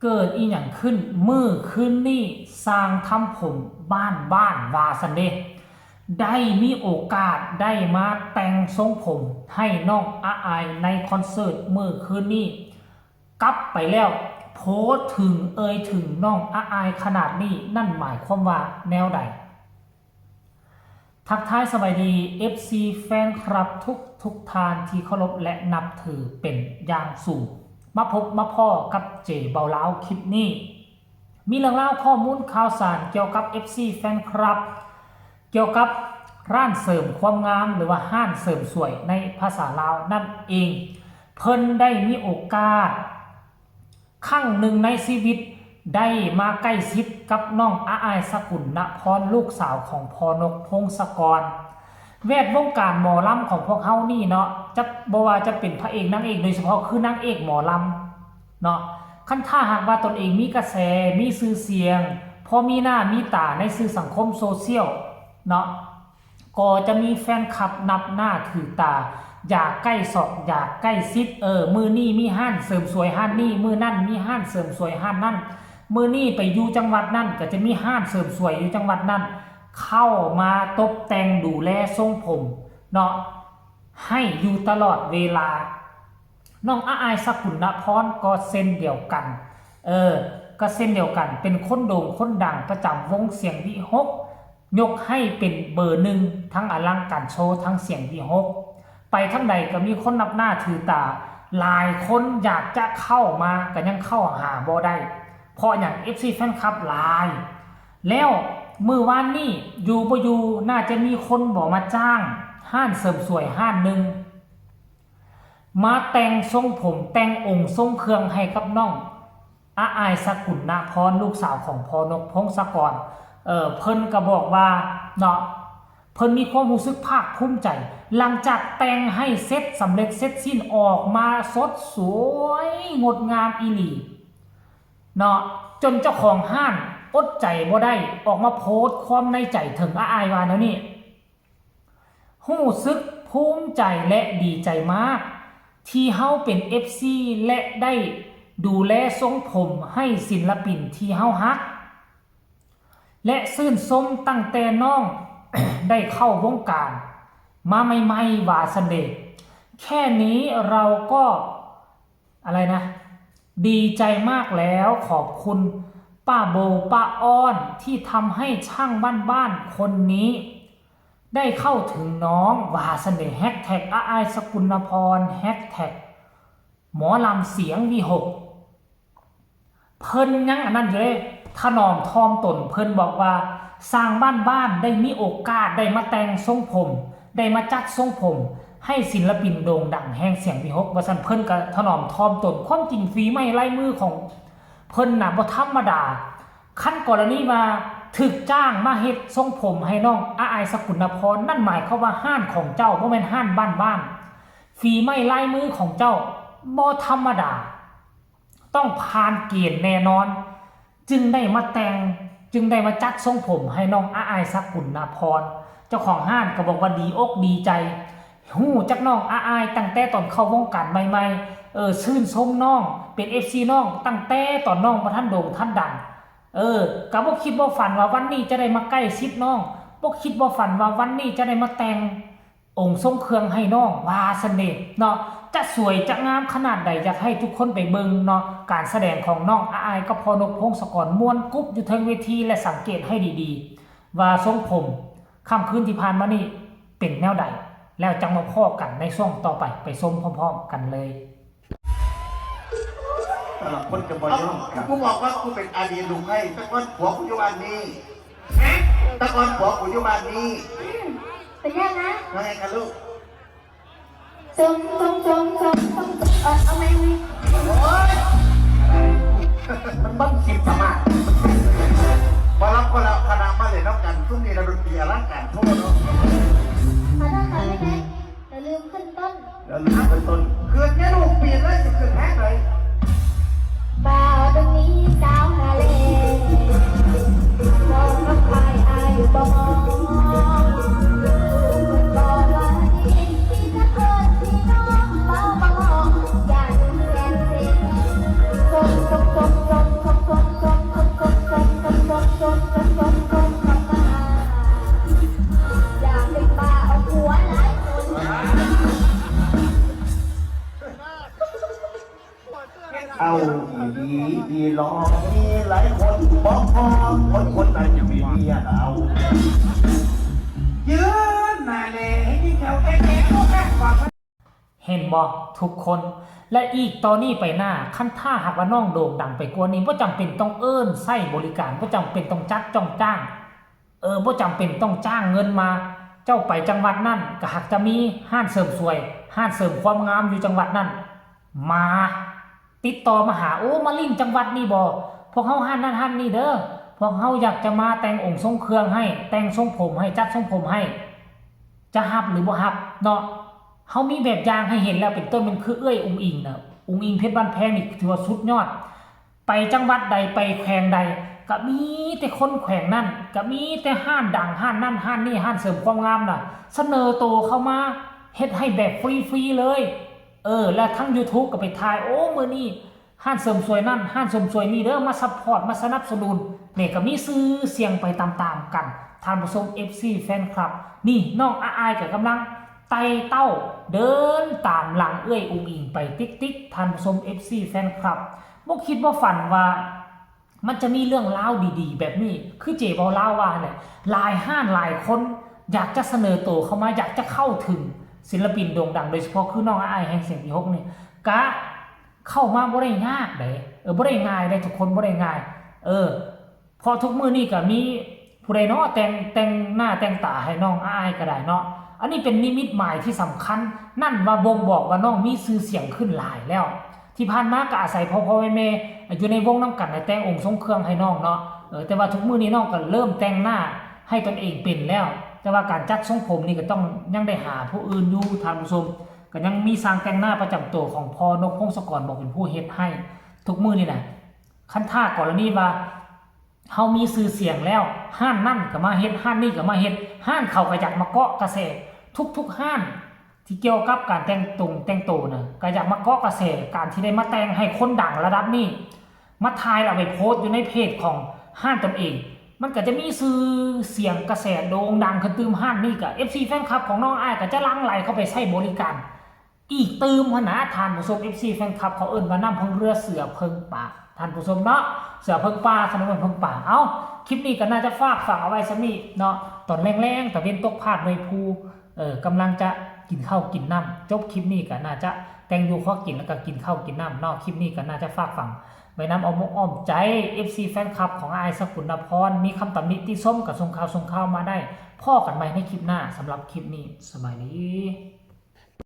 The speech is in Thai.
เกิดอีหยังขึ้นมือขึ้นนี่สร้างทำผมบ้านวาสันเดได้มีโอกาสได้มาแต่งทรงผมให้น้องอาอายในคอนเสิร์ตมือคืนนี้กลับไปแล้วโพสถึงถึงน้องอาอายขนาดนี้นั่นหมายความว่าแนวใดทักทายสวัสดี FC แฟนคลับทุกทานที่เคารพและนับถือเป็นอย่างสูงมาพบมาพ่อกับเจเบาเล้าคลิปนี้มีเรื่องเล่าข้อมูลข่าวสารเกี่ยวกับ FC แฟนคลับเกี่ยวกับร้านเสริมความงามหรือว่าห้านเสริมสวยในภาษาลาวนั่นเองเพิ่นได้มีโอกาสครั้งหนึ่งในชีวิตได้มาใกล้ชิดกับน้องอาอายสกุลณพรลูกสาวของพอนกพงศกรแวดวงการหมอลำของพวกเขานี่เนาะจะบ่ว่าจะเป็นพระเอกนางเอกโดยเฉพาะคือนางเอกหมอลำเนาะคันถ้าหากว่าตนเองมีกระแสมีชื่อเสียงพอมีหน้ามีตาในสื่อสังคมโซเชียลเนาะก็จะมีแฟนคลับนับหน้าถือตาอยากใกล้ศอกอยากใกล้ชิดมือนี่มีห้านเสริมสวยห้านนี่มือนั่นมีห้านเสริมสวยห้านนั่นมือนี่ไปอยู่จังหวัดนั่นก็จะมีห้านเสริมสวยอยู่จังหวัดนั่นเข้ามาตกแต่งดูแลทรงผมเนาะให้อยู่ตลอดเวลาน้องอาอายสกุลนพรก็เส้นเดียวกันก็เส้นเดียวกันเป็นคนโด่งคนดังประจำวงเสียงวิหกยกให้เป็นเบอร์หนึ่งทั้งอลังการโชว์ทั้งเสียงวิหกไปทั้งใดก็มีคนนับหน้าถือตาหลายคนอยากจะเข้ามาก็ยังเข้าหาบ่ได้เพราะอย่าง FC แฟนคลับหลายแล้วมือวานนี่อยู่บ่อยู่น่าจะมีคนบอกมาจ้างห้านเสริมสวยห้านหนึ่งมาแต่งทรงผมแต่งองค์ทรงเครื่องให้กับน้องอาอายสกุลนพรลูกสาวของพอนกพงศกรเพิ่นก็บอกว่าเนาะเพิ่นมีความรู้สึกภาคภูมิใจหลังจากแต่งให้เสร็จสำเร็จเสร็จสิ้นออกมาสดสวยงดงามอีหลีเนาะจนเจ้าของห้างอดใจบ่ได้ออกมาโพสต์ความในใจถึงอาอายว่าแล้วนี่รู้สึกภูมิใจและดีใจมากที่เฮาเป็น FC และได้ดูแลทรงผมให้ศิลปินที่เฮาฮักและชื่นชมตั้งแต่น้อง ได้เข้าวงการมาใหม่ๆว่าซันเดย์แค่นี้เราก็อะไรนะดีใจมากแล้วขอบคุณป้าโบป้าอ้อนที่ทำให้ช่างบ้านคนนี้ได้เข้าถึงน้องว่าซันเดย์แฮชแท็กอาอายสกุลนพรแฮชแท็กหมอลำเสียงวีหกเพิ่นยังอันนั้นอยู่เลยถนอมทอมตนเพิ่นบอกว่าสร้างบ้านได้มีโอกาสได้มาแต่งทรงผมได้มาจัดทรงผมให้ศิลปินโด่งดังแห่งเสียงวีหกว่าซั่นเพิ่นก็ถนอมทอมตนความจริงฝีไม้ลายมือของเพิ่นน่ะบ่ธรรมดาขั้นกรณีมาถึกจ้างมาเฮ็ดทรงผมให้น้องอาอายสกุลนพรนั่นหมายความว่าห้านของเจ้าบ่แม่นห้านบ้านฝีไม้ลายมือของเจ้าบ่ธรรมดาต้องผ่านเกณฑ์แน่นอนจึงได้มาแต่งจึงได้มาจัดทรงผมให้น้องอาอายสกุลนพรเจ้าของห้านก็บอกว่าดีอกดีใจฮู้จักน้องอาอายตั้งแต่ตอนเข้าวงการใหม่ๆชื่นชมน้องเป็น FC น้องตั้งแต่ตอนน้องบ่ทันโด่งทันดังก็บ่คิดบ่ฝันว่าวันนี้จะได้มาใกล้ชิดน้องบ่คิดบ่ฝันว่าวันนี้จะได้มาแต่งองค์ทรงเครื่องให้น้องว่าเสน่ห์เนาะจะสวยจะงามขนาดใดอยากให้ทุกคนไปเบิ่งเนาะการแสดงของน้องอาอายกับพอนกพงศกรม่วนกุ๊บอยู่เทิงเวทีและสังเกตให้ดีๆว่าทรงผมค่ำคืนที่ผ่านมานี่เป็นแนวใดแล้วจังมาพ้อกันในช่วงต่อไปชมพร้อมๆกันเลยคนจะบอกกูบอกว่ากูเป็นอดีตลุงให้ตะกอนผัวกูอยู่บ้านนี้ตะกอนผัวกูอยู่บ้านนี้เป็นยังนะว่าไงกันลูกเอาไหมมันบ้านคิดสมาร์ทพอรับก็แล้วคณะมาเลยน้องกันทุกนี้เราดนตรีร่างกายทั่วเนาะขอโทษค่ะไม่ได้อย่าลืมขึ้นต้นคือแค่ลูกเปลี่ยนเลยจะขึ้นแฮกเลยบ่าวตรงนี้สาวฮาเล่มองกับใครอายอยู่บ่มองบอกว่าที่จะเกิดที่น้องเบาอยากแสนเสีย เอาดีดีรอมีหลายคนบอกพอคนนั้นยังมีเมียเอายืนหน้าเลยให้ยิ่งแถวแก่ๆก็แค่กว่า เห็นบ่ทุกคนและอีกตอนนี้ไปหน้าขั้นท่าหากว่าน้องโด่งดังไปกว่านี้บ่จำเป็นต้องใช้บริการบ่จำเป็นต้องจัดจ้างบ่จำเป็นต้องจ้างเงินมาเจ้าไปจังหวัดนั่นก็หากจะมีห้านเสริมสวยห้านเสริมความงามอยู่จังหวัดนั่นมาติดต่อมาหามาลิ่นจังหวัดนี่บ่พวกเฮาห้านนั่นห้านนี่เด้อพวกเฮาอยากจะมาแต่งองค์ทรงเครื่องให้แต่งทรงผมให้จัดทรงผมให้จะฮับหรือบ่ฮับเนาะเฮามีแบบอย่างให้เห็นแล้วเป็นต้นมันคืออุ๋งอิงนะอุ๋งอิงเพชรบ้านแพงนี่ถือว่าสุดยอดไปจังหวัดใดไปแขวงใดก็มีแต่คนแขวงนั่นก็มีแต่ห้านดังห้านนั่นห้านนี่ห้านเสริมความงามน่ะเสนอตัวเข้ามาเฮ็ดให้แบบฟรีๆเลยแล้วทั้ง YouTube ก็ไปถ่ายมื้อนี้ห้านเสริมสวยนั่นห้านเสริมสวยนี่เด้อมาซัพพอร์ตมาสนับสนุนนี่ก็มีซื้อเสียงไปตามๆกันท่านผู้ชม FC แฟนคลับนี่น้องอายก็กำลังไต่เต้าเดินตามหลังอุ๋งอิงไปติ๊กท่านผู้ชม FC แฟนคลับบ่คิดบ่ฝันว่ามันจะมีเรื่องราวดีๆแบบนี้คือเจบอเล่าว่าเนี่ยหลายห้านหลายคนอยากจะเสนอตัวเข้ามาอยากจะเข้าถึงศิลปินโด่งดังโดยเฉพาะคือน้องอายแห่งเสียงที่6นี่กะเข้ามาบ่ได้ยากเด้บ่ได้ง่ายได้ทุกคนบ่ได้ง่ายพอทุกมื้อนี้ก็มีผู้ใดเนาะแต่งหน้าแต่งตาให้น้องอายก็ได้เนาะอันนี้เป็นนิมิตหมายที่สำคัญนั่นว่าบ่งบอกว่าน้องมีชื่อเสียงขึ้นหลายแล้วที่ผ่านมาก็อาศัยพ่อแม่อยู่ในวงน้ำกันในแต่งองค์ทรงเครื่องให้น้องเนาะแต่ว่าทุกมื้อนี้น้องก็เริ่มแต่งหน้าให้ตนเองเป็นแล้วแต่ว่าการจัดทรงผมนี่ก็ต้องยังได้หาผู้อื่นอยู่ท่านผู้ชมก็ยังมีสร้างแต่งหน้าประจำตัวของพ่อนกพงศกรบอกเป็นผู้เฮ็ดให้ทุกมื้อนี่นะคันท่ากรณีว่าเฮามีชื่อเสียงแล้วห้านนั่นก็มาเฮ็ดห้านนี่ก็มาเฮ็ดห้านเขาก็อยากมาเกาะกระแสทุกห้านที่เกี่ยวกับการแต่งตัวนะก็อยากมาเกาะกระแสการที่ได้มาแต่งให้คนดังระดับนี้มาถ่ายแล้วไปโพสต์อยู่ในเพจของห้านตนเองมันก็จะมีชื่อเสียงกระแสโด่งดังขึ้นตืมห้านนี่ก็ FC แฟนคลับของน้องอ้ายก็จะลังไหลเข้าไปใช้บริการอีกตืมหัวหน้าท่านผู้ชม FC แฟนคลับเขาเอิ้นว่าน้ำพึ่งเรือเสือเพิงป่าท่านผู้ชมเนาะเสือเพิงป่าขนมเพิงป่าคลิปนี้ก็น่าจะฝากเอาไว้ซะนี่เนาะตอนแรงๆตะเวนตกพาดในภูกำลังจะกินข้าวกินน้ำจบคลิปนี้ก็น่าจะแต่งอยู่ข้อกินแล้วก็กินข้าวกินน้ำเนาะคลิปนี้ก็น่าจะฝากฝังไว้น้ำอ้อมใจ FC แฟนคลับของอายสกุลพรมีคำตำหนิติส้มกับส่งข่าวมาได้พ่อกันใหม่ในคลิปหน้าสำหรับคลิปนี้สบายดี